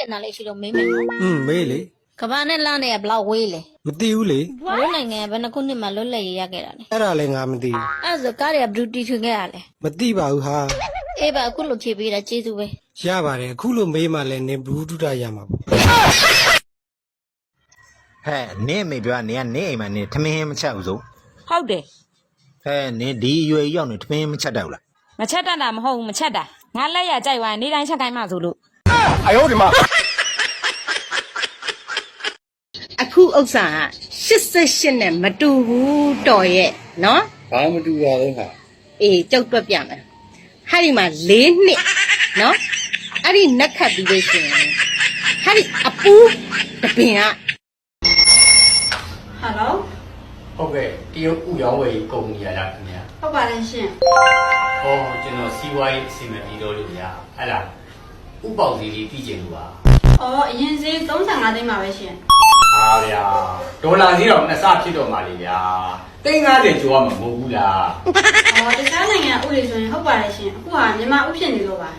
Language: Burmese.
တက်နာလေးရှိတော့မေးမယ်နော်မေးလေကဘာနဲ့လမ်းနဲ့ဘလောက်ဝေးလဲမသိဘူးလေဘယ်နိုင်ငံဘယ်နှခုနှစ်မှလွတ်လပ်ရေးရခဲ့တာလဲအဲ့ဒါလည်းငါမသိဘူးအဲ့ဆိုကားတွေကဘလူးတီထွင်ခဲ့ရလဲမသိပါဘူးဟာအေးပါအခုလိုဖြေပေးတာကျေးဇူးပဲရပါတယ်အခုလိုမေးမှလည်းနင်ဘူးတုဒရမှာပေါ့ဟဲ့နင်းမေပြောနင်းကနေအိမ်မှာနင်းထမင်းမချက်ဘူးစို့ဟုတ်တယ်ဟဲ့နင်းဒီအရွယ်ကြီးရောက်နေထမင်းမချက်တော့လားမချက်တတ်တာမဟုတ်ဘူးမချက်တာငါလက်ရကြိုက်သွားနေတိုင်းချက်ခိုင်းမှဆိုလို့အယောဒီမှာအခုဥစ္စာက88နဲ့မတူဘူးတော်ရဲ့နော်ဘာမတူပါလဲဟာအေးကြောက်တွက်ပြမယ်ဟာဒီမှာ4နှစ်နော်အဲ့ဒီနက်ခတ်ပြီးလို့ရှိရင်ဟာဒီအပူတပင်ကဟယ်လိုဟုတ်ကဲ့တရုတ်ဥရောင်းဝယ်ကုမ္ပဏီရလားခင်ဗျာဟုတ်ပါတယ်ရှင်ဟောကျွန်တော်စီးပွားရေးအစီအမံပြီးတော့လို့ဗျာအဲ့လားဥပေါစီလေးသိကျင်လို့ပါအော်အရင်စေး35သိန်းပါပဲရှင်ဟာဗျာဒေါ်လာဈေးတော့နှစ်ဆဖြစ်တော့မှလေဗျာ350ကျော်ရမှာမဟုတ်ဘူးလားအော်တခြားနိုင်ငံဥတွေဆိုရင်ဟုတ်ပါတယ်ရှင်အခုဟာမြန်မာဥဖြစ်နေလို့ပါ